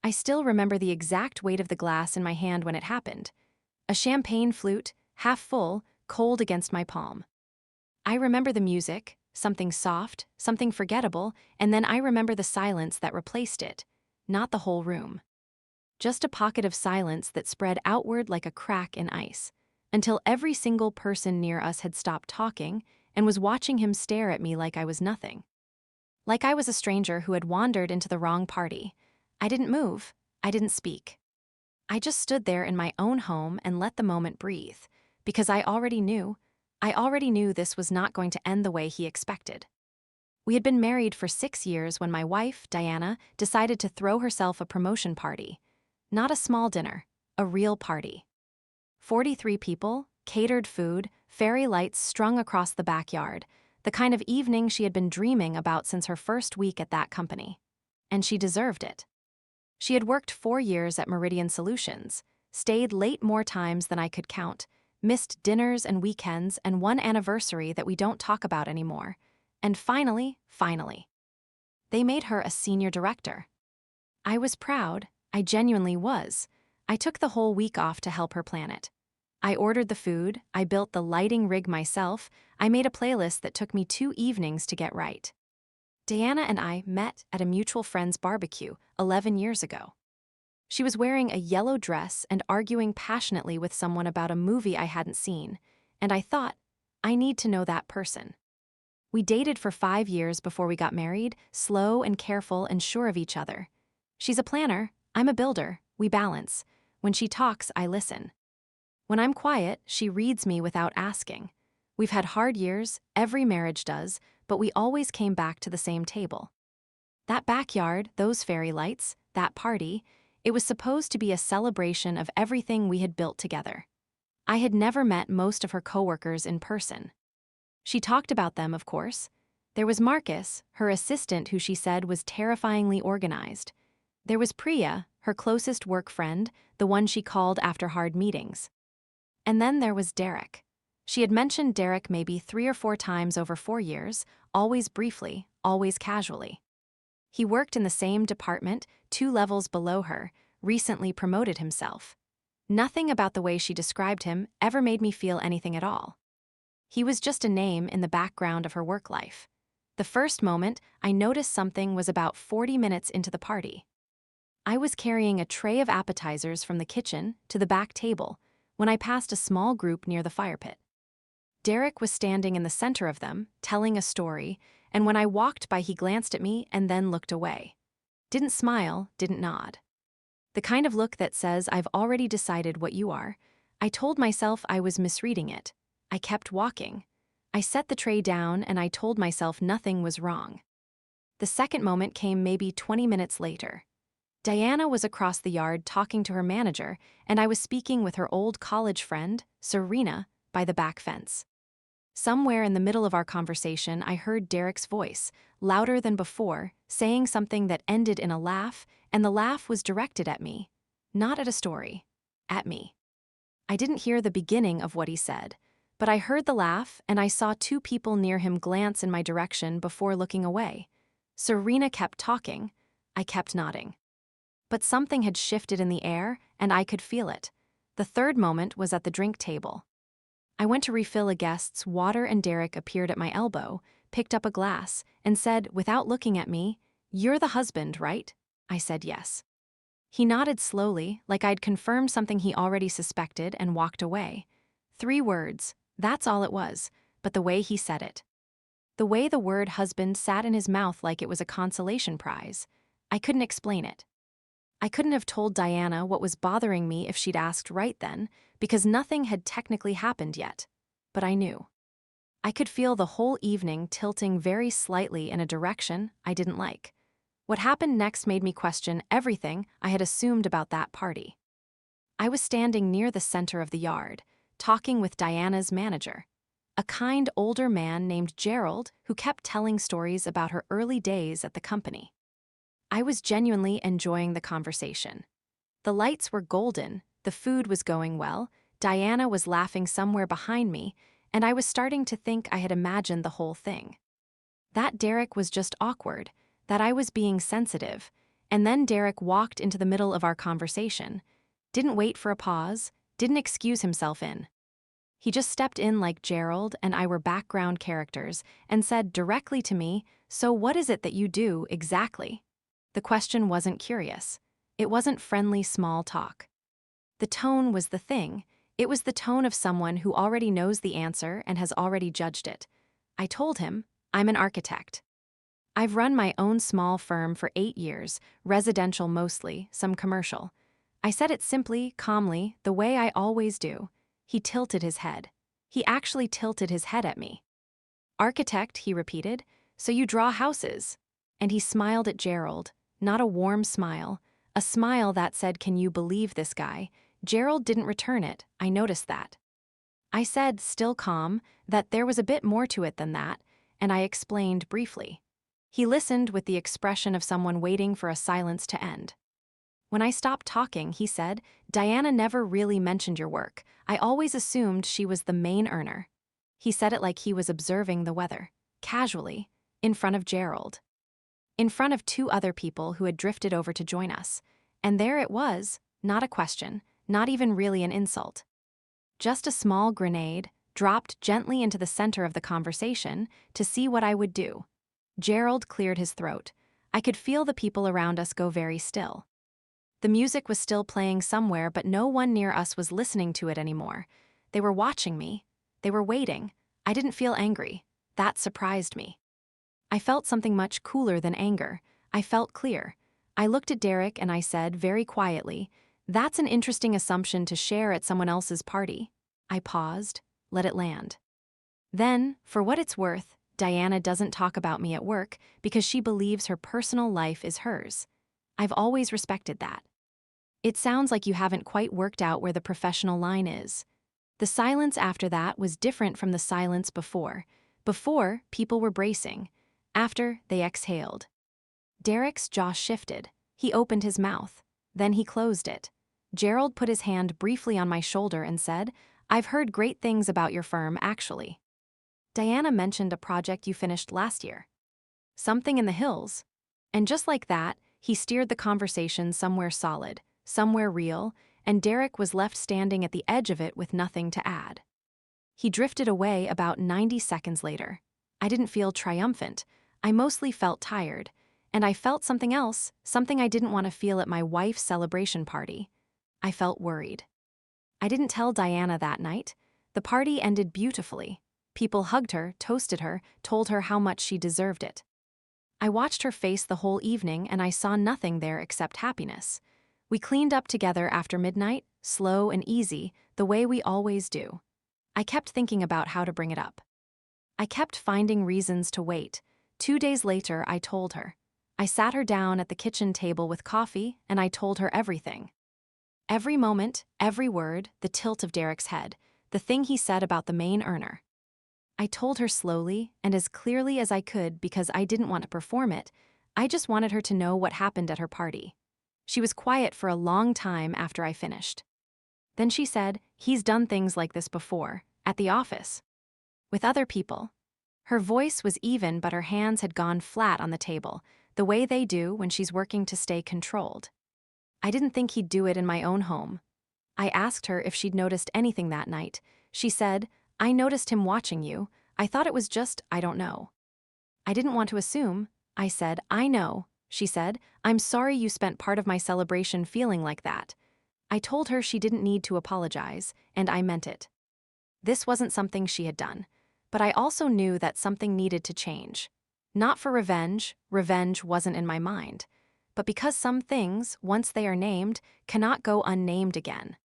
I still remember the exact weight of the glass in my hand when it happened. A champagne flute, half full, cold against my palm. I remember the music, something soft, something forgettable, and then I remember the silence that replaced it, not the whole room. Just a pocket of silence that spread outward like a crack in ice, until every single person near us had stopped talking and was watching him stare at me like I was nothing. Like I was a stranger who had wandered into the wrong party. I didn't move, I didn't speak. I just stood there in my own home and let the moment breathe, because I already knew this was not going to end the way he expected. We had been married for 6 years when my wife, Diana, decided to throw herself a promotion party. Not a small dinner, a real party. 43 people, catered food, fairy lights strung across the backyard, the kind of evening she had been dreaming about since her first week at that company. And she deserved it. She had worked 4 years at Meridian Solutions, stayed late more times than I could count, missed dinners and weekends and one anniversary that we don't talk about anymore. And finally, they made her a senior director. I was proud, I genuinely was. I took the whole week off to help her plan it. I ordered the food, I built the lighting rig myself, I made a playlist that took me 2 evenings to get right. Diana and I met at a mutual friend's barbecue 11 years ago. She was wearing a yellow dress and arguing passionately with someone about a movie I hadn't seen, and I thought, I need to know that person. We dated for 5 years before we got married, slow and careful and sure of each other. She's a planner, I'm a builder, we balance. When she talks, I listen. When I'm quiet, she reads me without asking. We've had hard years, every marriage does, but we always came back to the same table. That backyard, those fairy lights, that party, it was supposed to be a celebration of everything we had built together. I had never met most of her coworkers in person. She talked about them, of course. There was Marcus, her assistant who she said was terrifyingly organized. There was Priya, her closest work friend, the one she called after hard meetings. And then there was Derek. She had mentioned Derek maybe 3 or 4 times over 4 years, always briefly, always casually. He worked in the same department, 2 levels below her, recently promoted himself. Nothing about the way she described him ever made me feel anything at all. He was just a name in the background of her work life. The first moment I noticed something was about 40 minutes into the party. I was carrying a tray of appetizers from the kitchen to the back table when I passed a small group near the fire pit. Derek was standing in the center of them, telling a story, and when I walked by he glanced at me and then looked away. Didn't smile, didn't nod. The kind of look that says, I've already decided what you are. I told myself I was misreading it. I kept walking. I set the tray down and I told myself nothing was wrong. The second moment came maybe 20 minutes later. Diana was across the yard talking to her manager, and I was speaking with her old college friend, Serena, by the back fence. Somewhere in the middle of our conversation, I heard Derek's voice, louder than before, saying something that ended in a laugh, and the laugh was directed at me. Not at a story. At me. I didn't hear the beginning of what he said, but I heard the laugh and I saw 2 people near him glance in my direction before looking away. Serena kept talking. I kept nodding. But something had shifted in the air, and I could feel it. The third moment was at the drink table. I went to refill a guest's water and Derek appeared at my elbow, picked up a glass, and said, without looking at me, "You're the husband, right?" I said yes. He nodded slowly, like I'd confirmed something he already suspected, and walked away. 3 words, that's all it was, but the way he said it. The way the word husband sat in his mouth like it was a consolation prize. I couldn't explain it. I couldn't have told Diana what was bothering me if she'd asked right then, because nothing had technically happened yet. But I knew. I could feel the whole evening tilting very slightly in a direction I didn't like. What happened next made me question everything I had assumed about that party. I was standing near the center of the yard, talking with Diana's manager, a kind older man named Gerald who kept telling stories about her early days at the company. I was genuinely enjoying the conversation. The lights were golden, the food was going well, Diana was laughing somewhere behind me, and I was starting to think I had imagined the whole thing. That Derek was just awkward, that I was being sensitive, And then Derek walked into the middle of our conversation. Didn't wait for a pause, didn't excuse himself in. He just stepped in like Gerald and I were background characters and said directly to me, "So what is it that you do, exactly?" The question wasn't curious. It wasn't friendly small talk. The tone was the thing. It was the tone of someone who already knows the answer and has already judged it. I told him, "I'm an architect. I've run my own small firm for 8 years, residential mostly, some commercial." I said it simply, calmly, the way I always do. He tilted his head. He actually tilted his head at me. "Architect," he repeated, "so you draw houses." And he smiled at Gerald, not a warm smile, a smile that said, "Can you believe this guy?" Gerald didn't return it, I noticed that. I said, still calm, that there was a bit more to it than that, and I explained briefly. He listened with the expression of someone waiting for a silence to end. When I stopped talking, he said, "Diana never really mentioned your work. I always assumed she was the main earner." He said it like he was observing the weather, casually, in front of Gerald. In front of 2 other people who had drifted over to join us. And there it was, not a question, not even really an insult. Just a small grenade, dropped gently into the center of the conversation to see what I would do. Gerald cleared his throat. I could feel the people around us go very still. The music was still playing somewhere, but no one near us was listening to it anymore. They were watching me. They were waiting. I didn't feel angry. That surprised me. I felt something much cooler than anger. I felt clear. I looked at Derek and I said, very quietly, "That's an interesting assumption to share at someone else's party." I paused, let it land. Then, for what it's worth, Diana doesn't talk about me at work because she believes her personal life is hers. I've always respected that. It sounds like you haven't quite worked out where the professional line is. The silence after that was different from the silence before. Before, people were bracing. After, they exhaled. Derek's jaw shifted. He opened his mouth. Then he closed it. Gerald put his hand briefly on my shoulder and said, "I've heard great things about your firm, actually. Diana mentioned a project you finished last year. Something in the hills." And just like that, he steered the conversation somewhere solid, somewhere real, and Derek was left standing at the edge of it with nothing to add. He drifted away about 90 seconds later. I didn't feel triumphant. I mostly felt tired. And I felt something else, something I didn't want to feel at my wife's celebration party. I felt worried. I didn't tell Diana that night. The party ended beautifully. People hugged her, toasted her, told her how much she deserved it. I watched her face the whole evening and I saw nothing there except happiness. We cleaned up together after midnight, slow and easy, the way we always do. I kept thinking about how to bring it up. I kept finding reasons to wait. 2 days later, I told her. I sat her down at the kitchen table with coffee and I told her everything. Every moment, every word, the tilt of Derek's head, the thing he said about the main earner. I told her slowly and as clearly as I could because I didn't want to perform it. I just wanted her to know what happened at her party. She was quiet for a long time after I finished. Then she said, "He's done things like this before, at the office. With other people." Her voice was even, but her hands had gone flat on the table, the way they do when she's working to stay controlled. I didn't think he'd do it in my own home. I asked her if she'd noticed anything that night. She said, "I noticed him watching you. I thought it was just, I don't know." I didn't want to assume. I said, "I know." She said, "I'm sorry you spent part of my celebration feeling like that." I told her she didn't need to apologize, and I meant it. This wasn't something she had done, but I also knew that something needed to change. Not for revenge wasn't in my mind, but because some things, once they are named, cannot go unnamed again.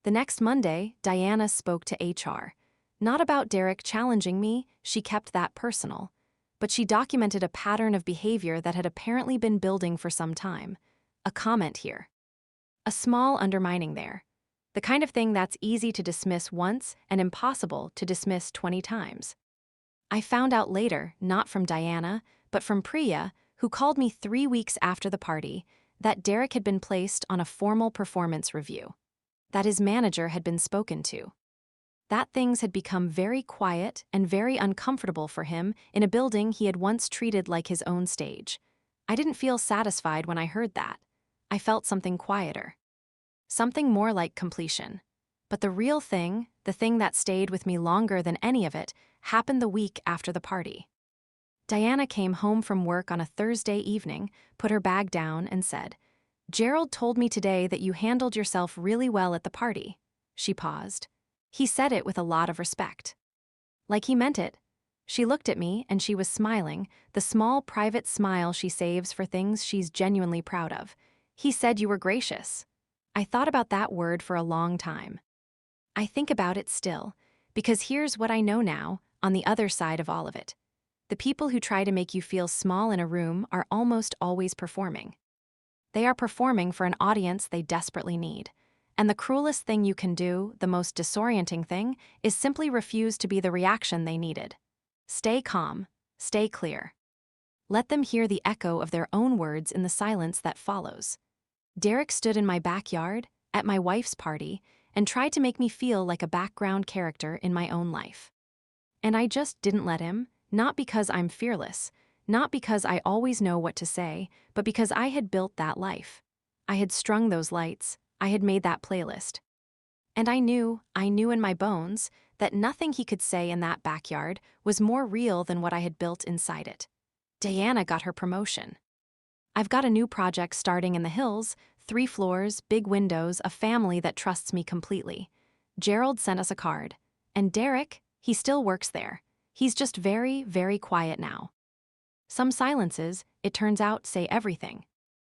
The next Monday, Diana spoke to HR. Not about Derek challenging me, she kept that personal. But she documented a pattern of behavior that had apparently been building for some time. A comment here. A small undermining there. The kind of thing that's easy to dismiss once and impossible to dismiss 20 times. I found out later, not from Diana, but from Priya, who called me 3 weeks after the party, that Derek had been placed on a formal performance review. That his manager had been spoken to. That things had become very quiet and very uncomfortable for him in a building he had once treated like his own stage. I didn't feel satisfied when I heard that. I felt something quieter. Something more like completion. But the real thing, the thing that stayed with me longer than any of it, happened the week after the party. Diana came home from work on a Thursday evening, put her bag down, and said, "Gerald told me today that you handled yourself really well at the party." She paused. He said it with a lot of respect. Like he meant it. She looked at me and she was smiling, the small private smile she saves for things she's genuinely proud of. "He said you were gracious." I thought about that word for a long time. I think about it still, because here's what I know now, on the other side of all of it. The people who try to make you feel small in a room are almost always performing. They are performing for an audience they desperately need. And the cruelest thing you can do, the most disorienting thing, is simply refuse to be the reaction they needed. Stay calm, stay clear. Let them hear the echo of their own words in the silence that follows. Derek stood in my backyard, at my wife's party, and tried to make me feel like a background character in my own life. And I just didn't let him, not because I'm fearless, not because I always know what to say, but because I had built that life. I had strung those lights, I had made that playlist. And I knew in my bones, that nothing he could say in that backyard was more real than what I had built inside it. Diana got her promotion. I've got a new project starting in the hills, 3 floors, big windows, a family that trusts me completely. Gerald sent us a card. And Derek, he still works there. He's just very, very quiet now. Some silences, it turns out, say everything.